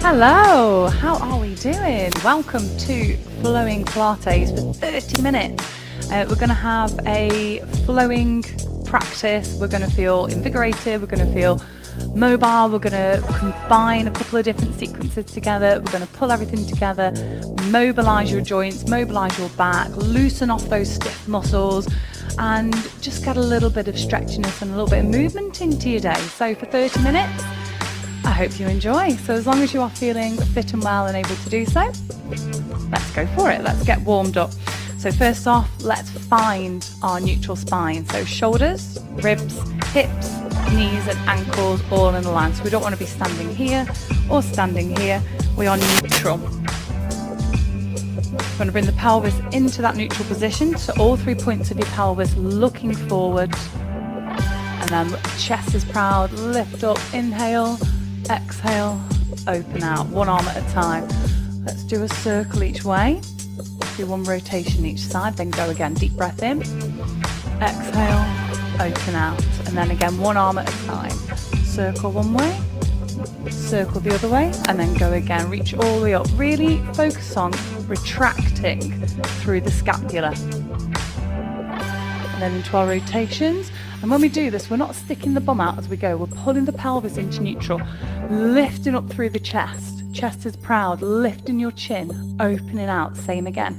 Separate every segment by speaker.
Speaker 1: Hello, how are we doing? Welcome to Flowing Pilates for 30 minutes. We're going to have a flowing practice. We're going to feel invigorated, we're going to feel mobile, we're going to combine a couple of different sequences together, we're going to pull everything together, mobilize your joints, mobilize your back, loosen off those stiff muscles, and just get a little bit of stretchiness and a little bit of movement into your day. So for 30 minutes, I hope you enjoy. So as long as you are feeling fit and well and able to do so, let's go for it. Let's get warmed up. So first off, let's find our neutral spine. So shoulders, ribs, hips, knees and ankles all in a line. So we don't want to be standing here or standing here. We are neutral. We're going to bring the pelvis into that neutral position. So all 3 points of your pelvis looking forward. And then chest is proud, lift up, inhale. Exhale, open out, one arm at a time. Let's do a circle each way. Do one rotation each side, then go again. Deep breath in. Exhale, open out. And then again, one arm at a time. Circle one way, circle the other way, and then go again. Reach all the way up. Really focus on retracting through the scapula. And then into our rotations. And when we do this, we're not sticking the bum out as we go. We're pulling the pelvis into neutral, lifting up through the chest. Chest is proud, lifting your chin, opening out. Same again.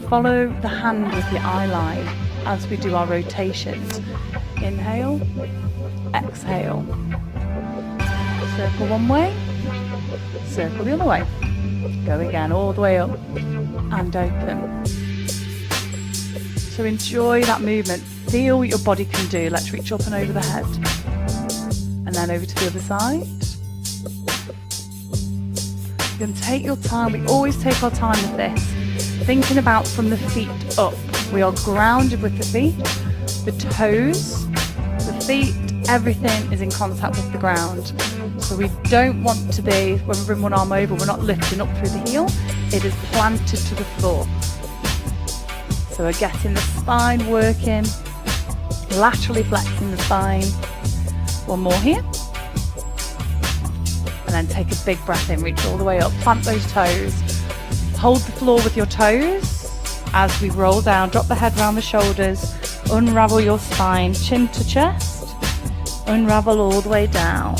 Speaker 1: Follow the hand with your eye line as we do our rotations. Inhale, exhale. Circle one way, circle the other way. Go again, all the way up and open. So enjoy that movement. Feel what your body can do. Let's reach up and over the head. And then over to the other side. You can take your time. We always take our time with this. Thinking about from the feet up. We are grounded with the feet, the toes, the feet, everything is in contact with the ground. So we don't want to be, when we bring one arm over, we're not lifting up through the heel. It is planted to the floor. So we're getting the spine working, laterally flexing the spine. One more here. And then take a big breath in, reach all the way up, plant those toes. Hold the floor with your toes as we roll down, drop the head around the shoulders, unravel your spine, chin to chest, unravel all the way down.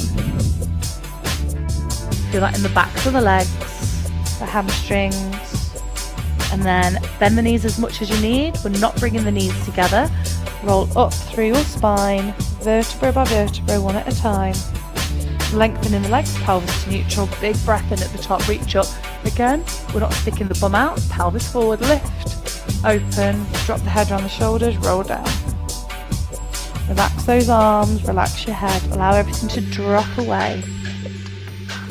Speaker 1: Feel that in the backs of the legs, the hamstrings. And then bend the knees as much as you need. We're not bringing the knees together. Roll up through your spine, vertebra by vertebra, one at a time. Lengthening the legs, pelvis to neutral, big breath in at the top, reach up. Again, we're not sticking the bum out, pelvis forward, lift, open, drop the head around the shoulders, roll down. Relax those arms, relax your head, allow everything to drop away.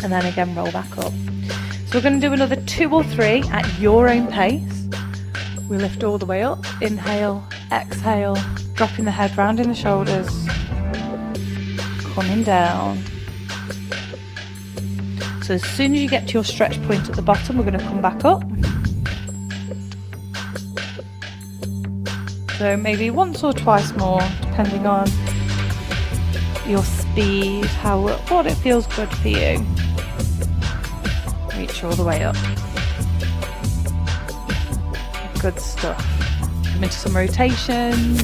Speaker 1: And then again, roll back up. So we're going to do another 2 or 3 at your own pace. We lift all the way up, inhale, exhale, dropping the head round in the shoulders, coming down. So as soon as you get to your stretch point at the bottom, we're going to come back up. So maybe once or twice more, depending on your speed, what it feels good for you. Reach all the way up. Good stuff. Come into some rotations.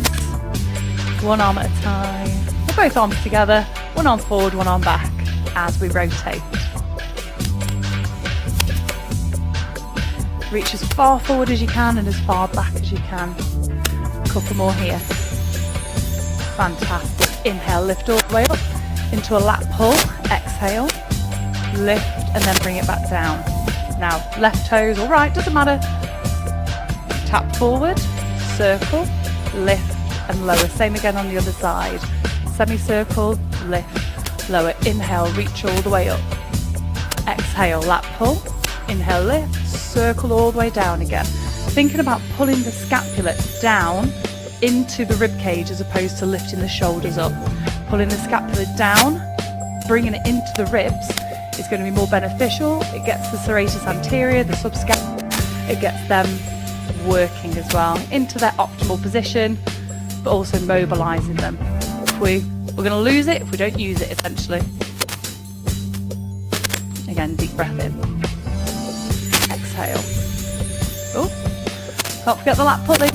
Speaker 1: One arm at a time. Or both arms together. One arm forward, one arm back as we rotate. Reach as far forward as you can and as far back as you can. A couple more here. Fantastic. Inhale, lift all the way up into a lat pull. Exhale, lift, and then bring it back down. Now, left toes, all right, doesn't matter. Tap forward, circle, lift, and lower. Same again on the other side. Semicircle, lift, lower. Inhale, reach all the way up. Exhale, lat pull. Inhale, lift, circle all the way down again. Thinking about pulling the scapula down into the rib cage as opposed to lifting the shoulders up. Pulling the scapula down, bringing it into the ribs is going to be more beneficial. It gets the serratus anterior, the subscapula, it gets them working as well into their optimal position, but also mobilizing them. We're going to lose it if we don't use it, essentially. Again, deep breath in. Exhale. Oh, can't forget the lat pulley.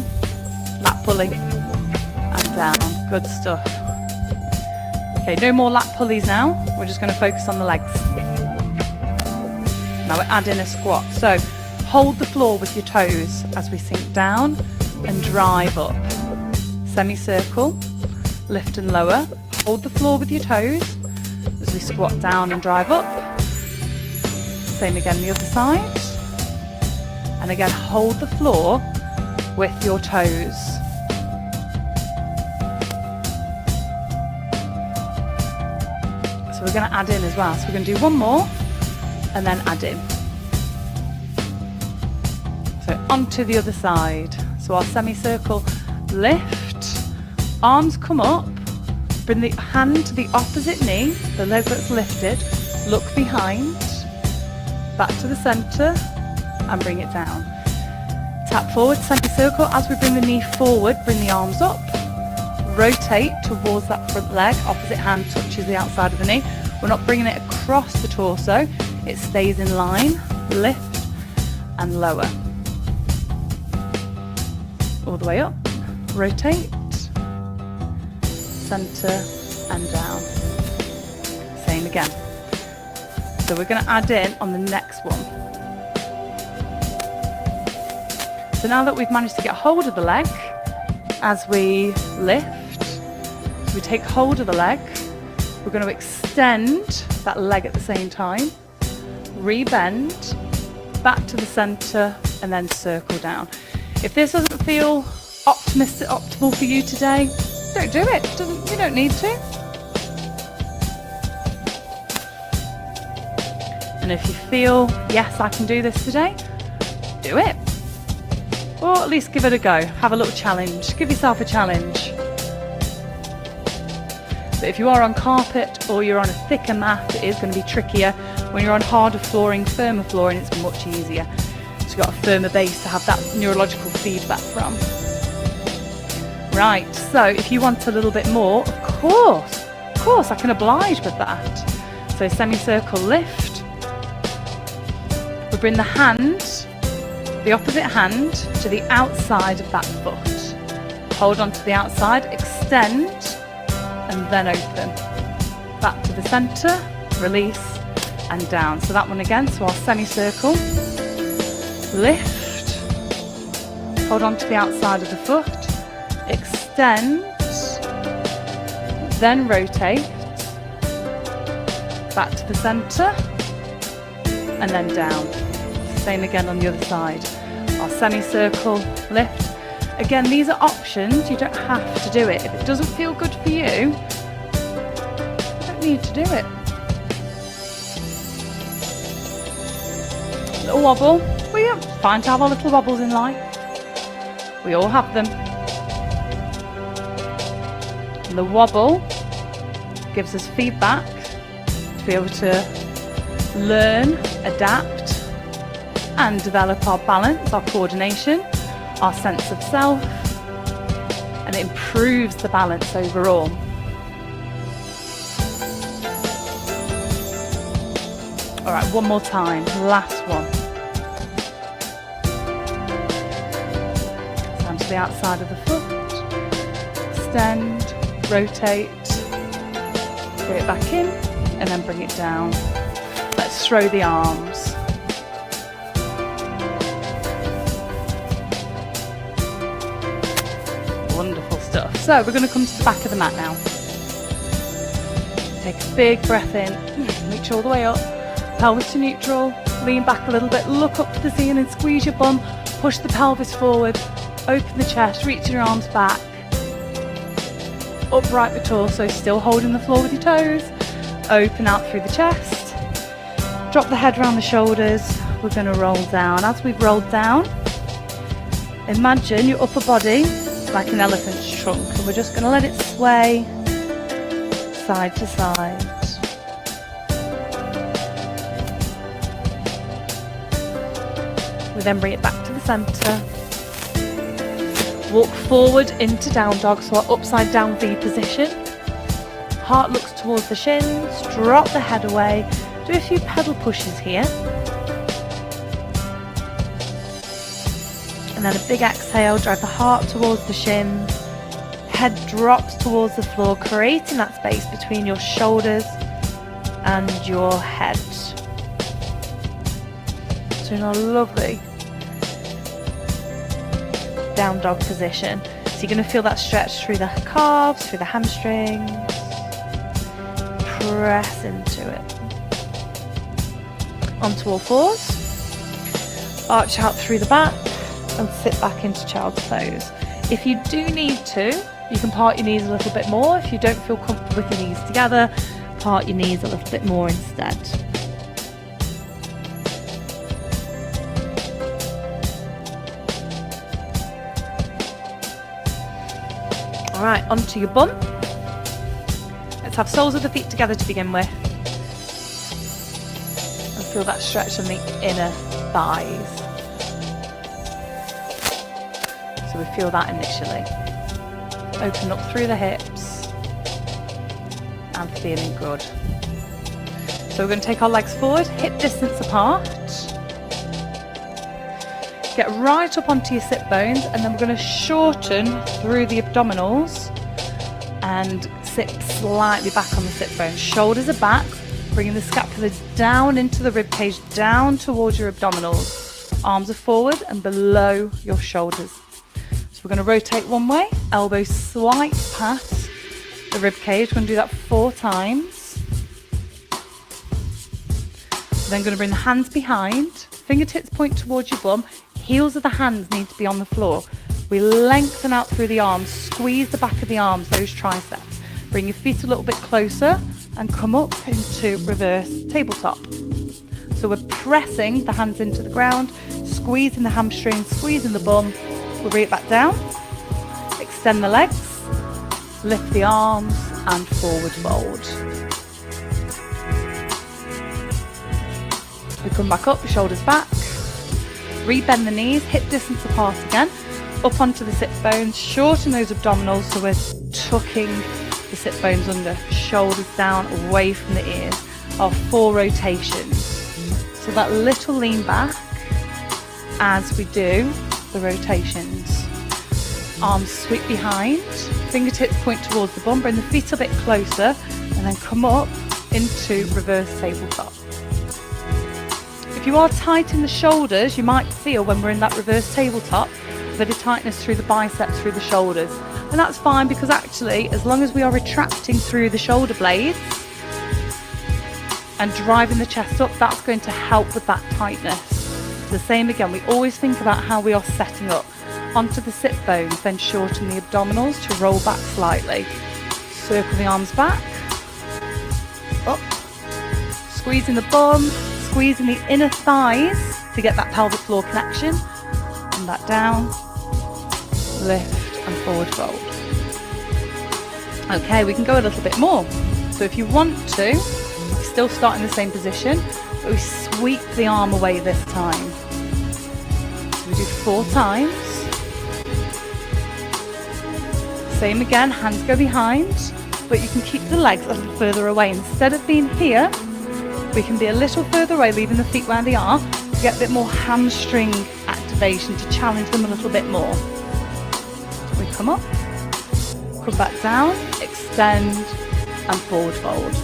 Speaker 1: Lat pulley. And down. Good stuff. Okay, no more lat pulleys now. We're just going to focus on the legs. Now we're adding a squat. So hold the floor with your toes as we sink down and drive up. Semicircle, lift and lower. Hold the floor with your toes as we squat down and drive up. Same again the other side. And again, hold the floor with your toes. So we're going to add in as well. So we're going to do one more and then add in. So onto the other side. So our semicircle, lift, arms come up, bring the hand to the opposite knee, the leg that's lifted, look behind, back to the centre and bring it down. Tap forward, semicircle. As we bring the knee forward, bring the arms up, rotate towards that front leg, opposite hand touches the outside of the knee. We're not bringing it across the torso, it stays in line, lift and lower. All the way up, rotate, centre and down. Same again. So we're going to add in on the next one. So now that we've managed to get hold of the leg, as we lift, so we take hold of the leg, we're going to extend that leg at the same time, rebend, back to the centre and then circle down. If this doesn't feel optimal for you today, don't do it. You don't need to. And if you feel, yes, I can do this today, do it. Or at least give it a go. Have a little challenge. Give yourself a challenge. But if you are on carpet or you're on a thicker mat, it is going to be trickier. When you're on harder flooring, firmer flooring, it's much easier. So you've got a firmer base to have that neurological feedback from. Right, so if you want a little bit more, of course, I can oblige with that. So semicircle lift. We bring the hand, the opposite hand, to the outside of that foot. Hold on to the outside, extend, and then open. Back to the centre, release, and down. So that one again, so our semicircle. Lift, hold on to the outside of the foot, extend, then rotate, back to the centre, and then down. Same again on the other side. Our semicircle, lift. Again, these are options, you don't have to do it. If it doesn't feel good for you, you don't need to do it. Little wobble. Well, yeah, fine to have our little wobbles in life. We all have them. And the wobble gives us feedback to be able to learn, adapt, and develop our balance, our coordination, our sense of self, and it improves the balance overall. All right, one more time, last one. Stand to the outside of the foot, extend, rotate, bring it back in, and then bring it down. Let's throw the arms. Wonderful stuff. So we're going to come to the back of the mat now. Take a big breath in, reach all the way up, pelvis to neutral, lean back a little bit, look up to the ceiling, squeeze your bum, push the pelvis forward, open the chest, reach your arms back, upright the torso, still holding the floor with your toes, open out through the chest, drop the head around the shoulders, we're going to roll down. As we've rolled down, imagine your upper body like an elephant's trunk, and we're just going to let it sway side to side. We then bring it back to the centre. Walk forward into down dog, so our upside down V position. Heart looks towards the shins, drop the head away, Do a few pedal pushes here. And then a big exhale, drive the heart towards the shins. Head drops towards the floor, creating that space between your shoulders and your head. So in a lovely down dog position. So you're going to feel that stretch through the calves, through the hamstrings. Press into it. Onto all fours. Arch out through the back and sit back into child's pose. If you do need to, you can part your knees a little bit more. If you don't feel comfortable with your knees together, part your knees a little bit more instead. All right, onto your bum. Let's have soles of the feet together to begin with. And feel that stretch on the inner thighs. So we feel that initially. Open up through the hips and feeling good. So we're going to take our legs forward, hip distance apart. Get right up onto your sit bones, and then we're going to shorten through the abdominals and sit slightly back on the sit bones. Shoulders are back, bringing the scapula down into the rib cage, down towards your abdominals. Arms are forward and below your shoulders. So we're going to rotate one way, elbows swipe past the rib cage. We're going to do that 4 times. Then going to bring the hands behind, fingertips point towards your bum, heels of the hands need to be on the floor. We lengthen out through the arms, squeeze the back of the arms, those triceps. Bring your feet a little bit closer and come up into reverse tabletop. So we're pressing the hands into the ground, squeezing the hamstrings, squeezing the bum. We'll bring it back down, extend the legs, lift the arms and forward fold. We come back up, shoulders back, rebend the knees, hip distance apart again, up onto the sit bones, shorten those abdominals so we're tucking the sit bones under, shoulders down, away from the ears. Our 4 rotations. So that little lean back as we do the rotations. Arms sweep behind, fingertips point towards the bum, bring the feet a bit closer and then come up into reverse tabletop. If you are tight in the shoulders, you might feel when we're in that reverse tabletop a bit of tightness through the biceps, through the shoulders. And that's fine, because actually, as long as we are retracting through the shoulder blades and driving the chest up, that's going to help with that tightness. The same again, we always think about how we are setting up. Onto the sit bones, then shorten the abdominals to roll back slightly. Circle the arms back, up, squeezing the bum, squeezing the inner thighs to get that pelvic floor connection, and that down, lift and forward fold. Okay, we can go a little bit more. So if you want to, still start in the same position, but we sweep the arm away this time. So we do 4 times. Same again, hands go behind, but you can keep the legs a little further away. Instead of being here, we can be a little further away, leaving the feet where they are, to get a bit more hamstring activation, to challenge them a little bit more. We come up, come back down, extend and forward fold.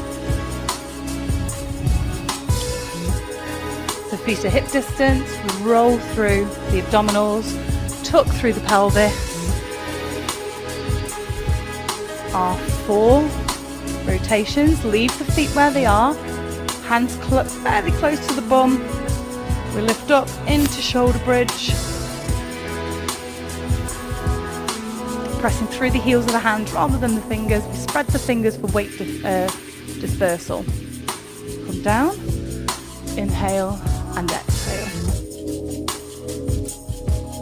Speaker 1: So feet are hip distance, we roll through the abdominals, tuck through the pelvis. Our 4 rotations, leave the feet where they are, hands fairly close to the bum. We lift up into shoulder bridge, pressing through the heels of the hands rather than the fingers. We spread the fingers for weight dispersal. Come down, inhale and exhale.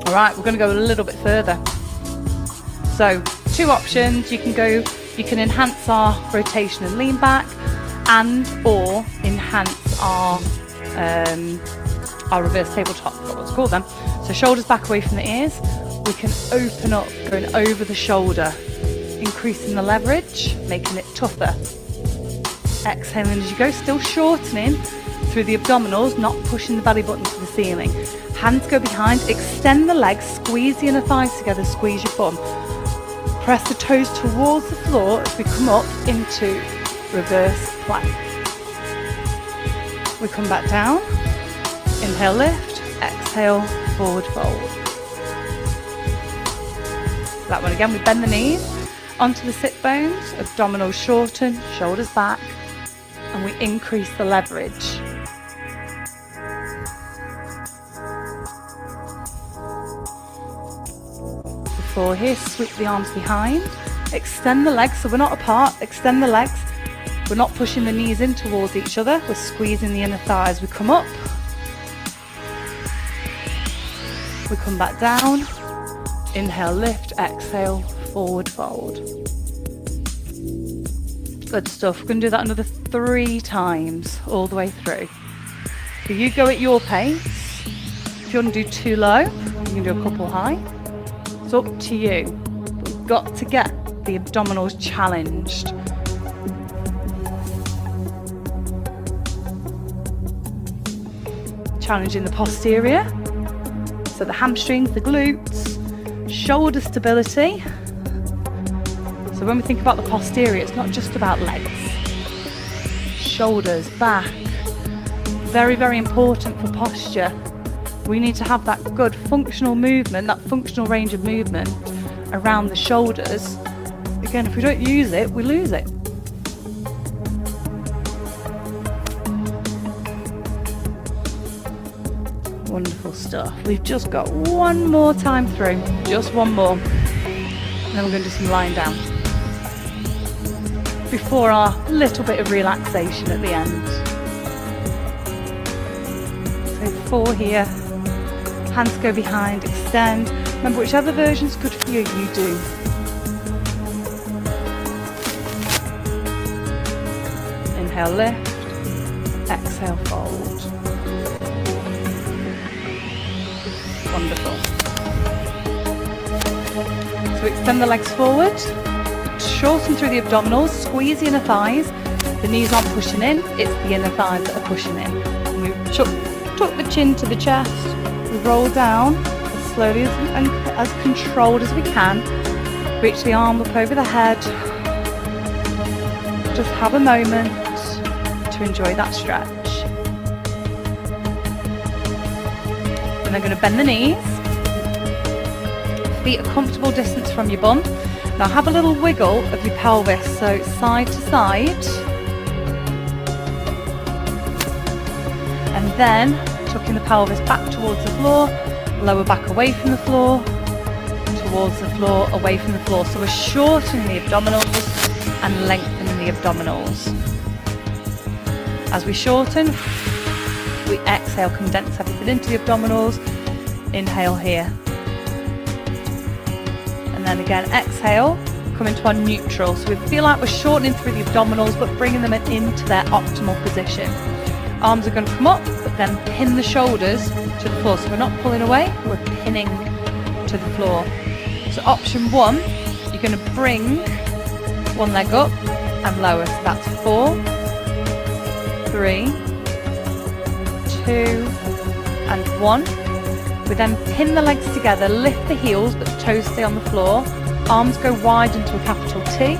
Speaker 1: All right, we're going to go a little bit further. So 2 options. You can enhance our rotation and lean back, and or enhance our reverse tabletop, what it's called then. So shoulders back away from the ears. We can open up, going over the shoulder, increasing the leverage, making it tougher. Exhaling as you go, still shortening through the abdominals, not pushing the belly button to the ceiling. Hands go behind, extend the legs, squeeze the inner thighs together, squeeze your bum. Press the toes towards the floor as we come up into reverse plank. We come back down, inhale, lift, exhale, forward fold. That one again, we bend the knees onto the sit bones, abdominals shorten, shoulders back, and we increase the leverage. Before here, sweep the arms behind, extend the legs, so we're not apart, extend the legs. We're not pushing the knees in towards each other, we're squeezing the inner thighs. We come up, we come back down, inhale, lift, exhale, forward fold. Good stuff. We're going to do that another 3 times all the way through. So you go at your pace. If you want to do 2 low, you can do a couple high. It's up to you. But we've got to get the abdominals challenged. Challenging the posterior. So the hamstrings, the glutes, shoulder stability. So when we think about the posterior, it's not just about legs. Shoulders, back. Very, very important for posture. We need to have that good functional movement, that functional range of movement around the shoulders. Again, if we don't use it, we lose it. Wonderful stuff. We've just got one more time through, just one more. And then we're going to do some lying down before our little bit of relaxation at the end. So 4 here, hands go behind, extend. Remember, whichever version's good for you, you do. Inhale, lift, exhale, fold. Wonderful. So extend the legs forward, shorten through the abdominals, squeeze the inner thighs. The knees aren't pushing in, it's the inner thighs that are pushing in. And we tuck the chin to the chest, we roll down as slowly and as controlled as we can. Reach the arm up over the head. Just have a moment to enjoy that stretch. And then going to bend the knees. Feet a comfortable distance from your bum. Now have a little wiggle of your pelvis, so side to side. And then tucking the pelvis back towards the floor, lower back away from the floor, towards the floor, away from the floor. So we're shortening the abdominals and lengthening the abdominals. As we shorten, we exhale, condense everything into the abdominals. Inhale here. And then again, exhale, come into our neutral. So we feel like we're shortening through the abdominals, but bringing them into their optimal position. Arms are going to come up, but then pin the shoulders to the floor. So we're not pulling away, we're pinning to the floor. So option 1, you're going to bring one leg up and lower. So that's 4, 3, 2, and 1. We then pin the legs together, lift the heels, but the toes stay on the floor. Arms go wide into a capital T,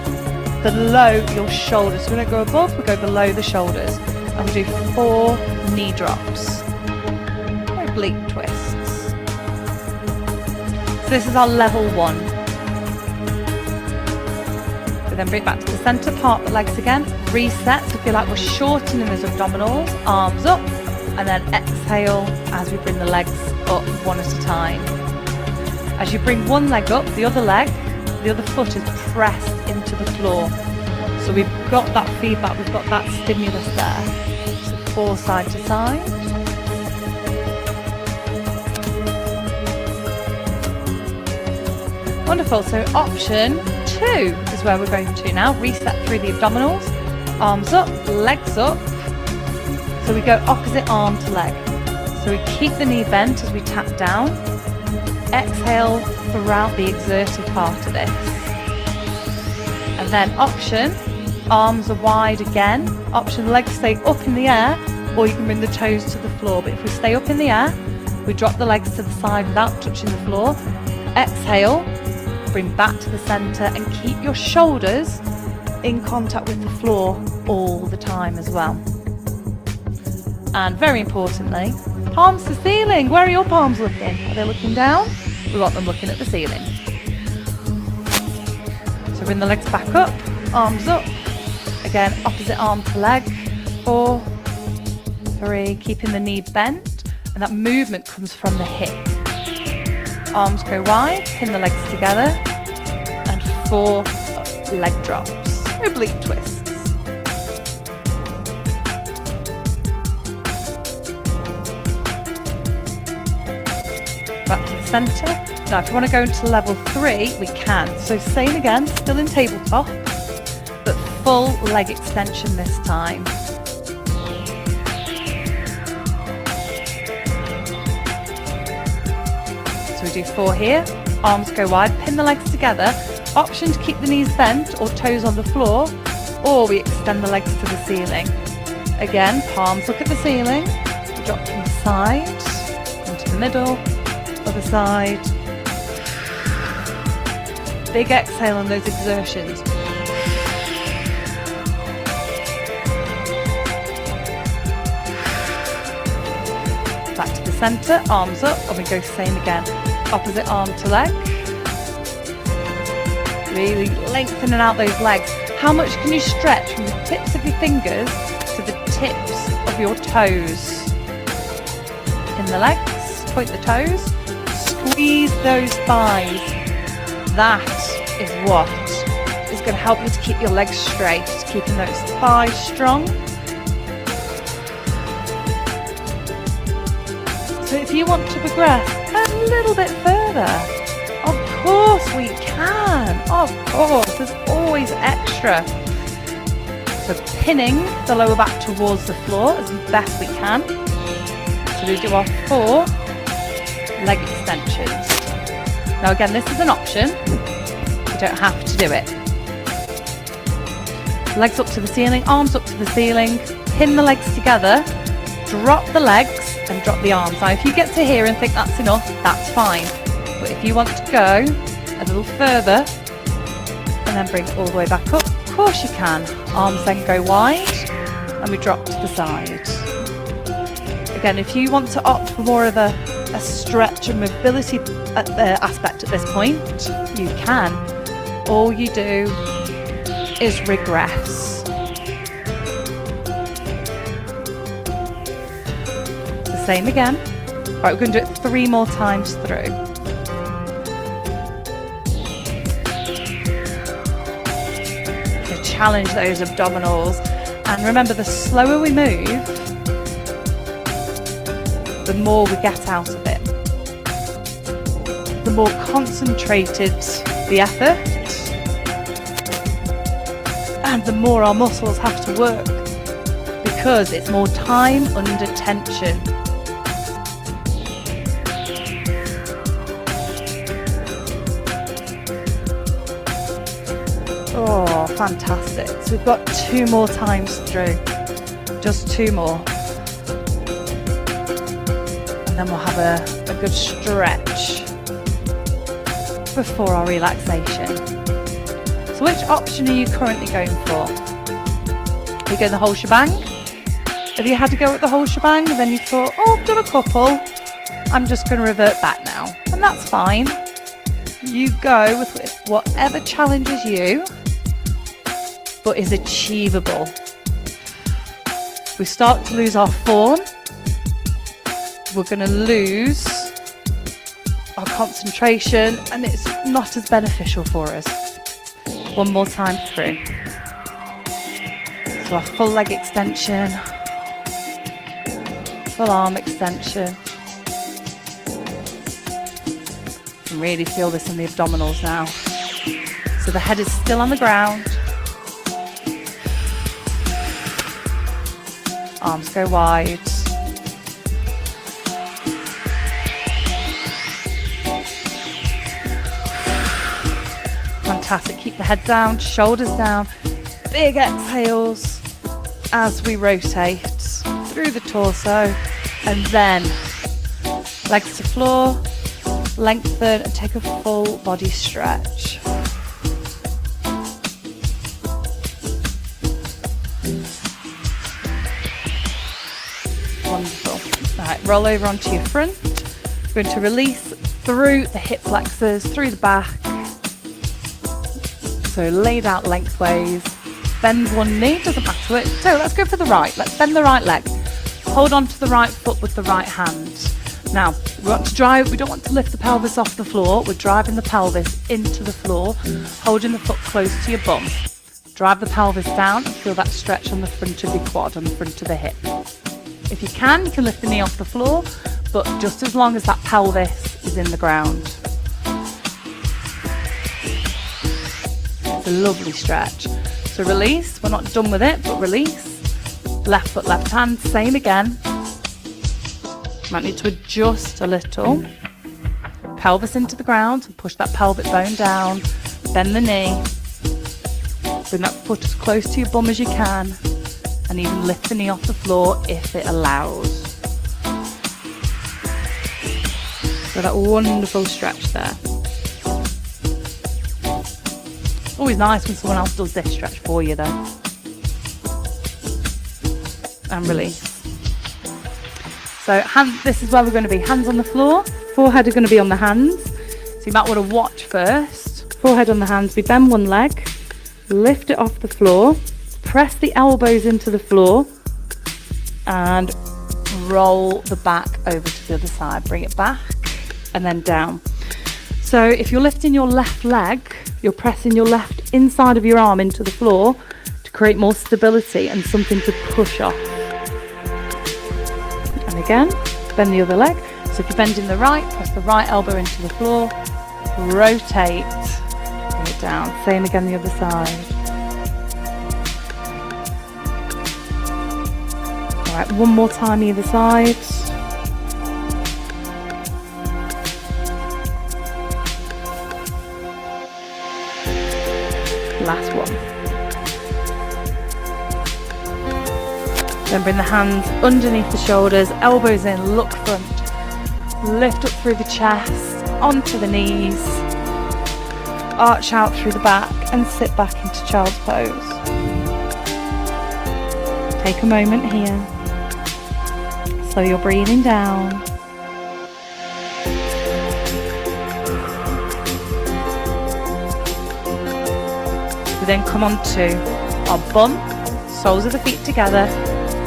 Speaker 1: below your shoulders. So we don't go above, we go below the shoulders. And we do 4 knee drops. Oblique twists. So this is our level 1. We then bring it back to the centre, part the legs again, reset, so feel like we're shortening those abdominals, arms up, and then exhale as we bring the legs up one at a time. As you bring one leg up, the other foot is pressed into the floor. So we've got that feedback, we've got that stimulus there. So 4 side to side. Wonderful, so option 2 is where we're going to now. Reset through the abdominals, arms up, legs up. So we go opposite arm to leg. So we keep the knee bent as we tap down. Exhale throughout the exerted part of this. And then option Arms are wide again. Option, legs stay up in the air, or you can bring the toes to the floor. But if we stay up in the air, we drop the legs to the side without touching the floor. Exhale, bring back to the center, and keep your shoulders in contact with the floor all the time as well. And very importantly, palms to ceiling. Where are your palms looking? Are they looking down? We want them looking at the ceiling. So bring the legs back up, arms up. Again, opposite arm to leg. 4, 3, keeping the knee bent, and that movement comes from the hip. Arms go wide, pin the legs together, and 4 leg drops, oblique twists. Back to the centre. Now if you want to go into level 3, we can. So same again, still in tabletop, but full leg extension this time. So we do 4 here, arms go wide, pin the legs together. Option to keep the knees bent or toes on the floor, or we extend the legs to the ceiling. Again, palms look at the ceiling, we drop from the side, into the middle, other side. Big exhale on those exertions. Back to the centre, arms up, and we go same again. Opposite arm to leg. Really lengthening out those legs. How much can you stretch from the tips of your fingers to the tips of your toes? In the legs, point the toes, squeeze those thighs. That is what is going to help you to keep your legs straight, keeping those thighs strong. So if you want to progress a little bit further, of course we can, of course, there's always extra. So pinning the lower back towards the floor as best we can. So we do our 4 leg extensions. Now again, this is an option, you don't have to do it. Legs up to the ceiling, arms up to the ceiling, pin the legs together, drop the legs and drop the arms. Now if you get to here and think that's enough, that's fine. But if you want to go a little further and then bring it all the way back up, of course you can. Arms then go wide and we drop to the side. Again, if you want to opt for more of a stretch and mobility aspect at this point, you can. All you do is regress. The same again. Right, we're going to do it 3 more times through. So challenge those abdominals, and remember, the slower we move, the more we get out of it. The more concentrated the effort, and the more our muscles have to work, because it's more time under tension. Oh, fantastic. So we've got 2 more times through. Just 2 more. And then we'll have a good stretch before our relaxation. So which option are you currently going for? Are you going the whole shebang? Have you had to go with the whole shebang and then you thought, oh, I've done a couple, I'm just going to revert back now? And that's fine. You go with whatever challenges you, but is achievable. We start to lose our form, we're going to lose our concentration, and it's not as beneficial for us. 1 more time through. So our full leg extension, full arm extension. You can really feel this in the abdominals now. So the head is still on the ground. Arms go wide. Fantastic. Keep the head down, shoulders down. big exhales as we rotate through the torso, and then legs to floor, lengthen and take a full body stretch. Wonderful. Right, roll over onto your front. We're going to release through the hip flexors, through the back. So laid out lengthways. Bend one knee, doesn't matter which. So let's go for the right. Let's bend the right leg. Hold on to the right foot with the right hand. Now, we want to drive, we don't want to lift the pelvis off the floor. We're driving the pelvis into the floor, holding the foot close to your bum. Drive the pelvis down and feel that stretch on the front of your quad, on the front of the hip. If you can lift the knee off the floor, but just as long as that pelvis is in the ground. It's a lovely stretch. So release, we're not done with it, but release. Left foot, left hand, same again. Might need to adjust a little. Pelvis into the ground and push that pelvic bone down. Bend the knee. Bring that foot as close to your bum as you can. And even lift the knee off the floor if it allows. So that wonderful stretch there. Always nice when someone else does this stretch for you though. And release. So this is where we're going to be. Hands on the floor, forehead are going to be on the hands. So you might want to watch first. Forehead on the hands, we bend one leg, lift it off the floor, press the elbows into the floor and roll the back over to the other side. Bring it back and then down. So if you're lifting your left leg, you're pressing your left inside of your arm into the floor to create more stability and something to push off. And again, bend the other leg. So if you're bending the right, press the right elbow into the floor, rotate, bring it down. Same again the other side. All right, one more time either side. Last one. Then bring the hands underneath the shoulders, elbows in, look front, lift up through the chest, onto the knees, arch out through the back and sit back into child's pose. Take a moment here. Slow your breathing down. We then come on to our bum, soles of the feet together,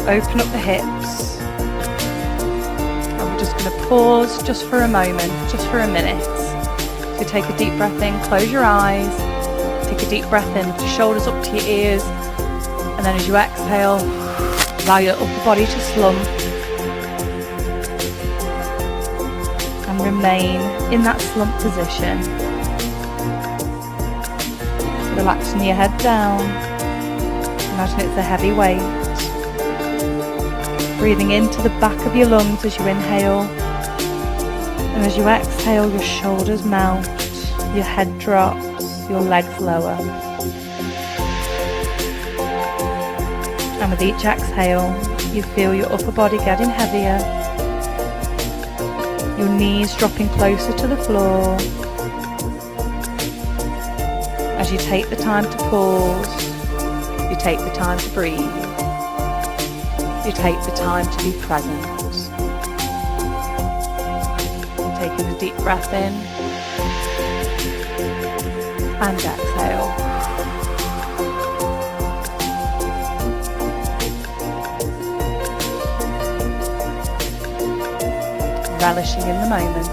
Speaker 1: open up the hips. And we're just going to pause just for a moment, just for a minute. So take a deep breath in, close your eyes, take a deep breath in, lift your shoulders up to your ears, and then as you exhale, allow your upper body to slump and remain in that slump position. Relaxing your head down. Imagine it's a heavy weight. Breathing into the back of your lungs as you inhale. And as you exhale, your shoulders melt, your head drops, your legs lower. And with each exhale, you feel your upper body getting heavier. Your knees dropping closer to the floor. As you take the time to pause, you take the time to breathe, you take the time to be present. Taking a deep breath in and exhale. Relishing in the moment.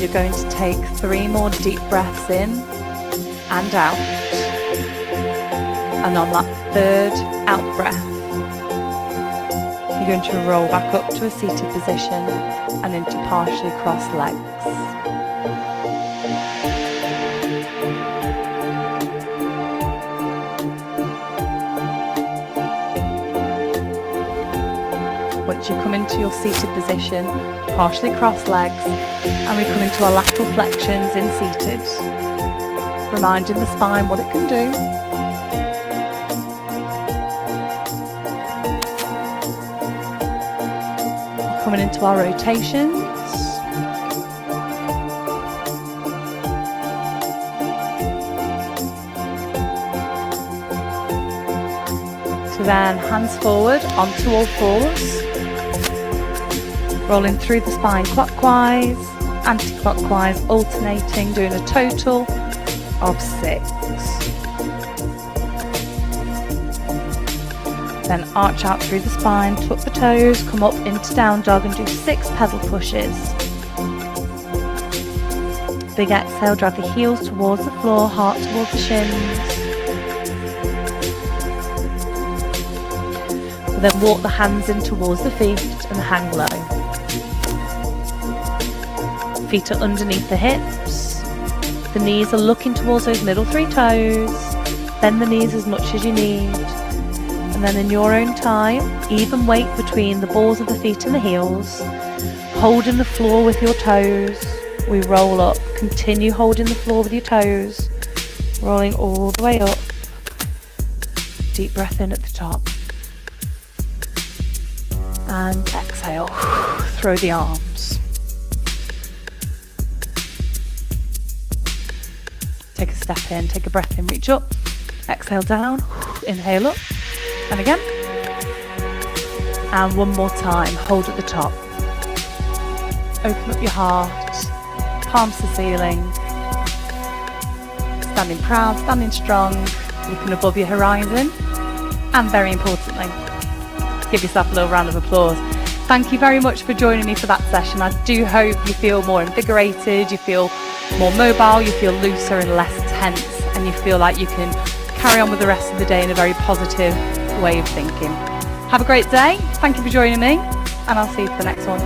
Speaker 1: You're going to take 3 more deep breaths in and out. And on that third out breath, you're going to roll back up to a seated position and into partially crossed legs. balance, you come into your seated position, partially crossed legs, and we come into our lateral flexions in seated, reminding the spine what it can do. Coming into our rotations. So then hands forward onto all fours, rolling through the spine clockwise, anti-clockwise, alternating, doing a total of 6. Then arch out through the spine, tuck the toes, come up into down dog and do 6 pedal pushes. Big exhale, drive the heels towards the floor, heart towards the shins. Then walk the hands in towards the feet and hang low. Feet are underneath the hips. The knees are looking towards those middle 3 toes. Bend the knees as much as you need. And then in your own time, even weight between the balls of the feet and the heels. Holding the floor with your toes. We roll up. Continue holding the floor with your toes. Rolling all the way up. Deep breath in at the top. And exhale, throw the arms. Take a step in, take a breath in, reach up. Exhale down, inhale up. And again. And one more time, hold at the top. Open up your heart, palms to ceiling. Standing proud, standing strong, looking above your horizon. And very importantly, give yourself a little round of applause. Thank you very much for joining me for that session. I do hope you feel more invigorated, you feel more mobile, you feel looser and less tense, and you feel like you can carry on with the rest of the day in a very positive way of thinking. Have a great day. Thank you for joining me, and I'll see you for the next one.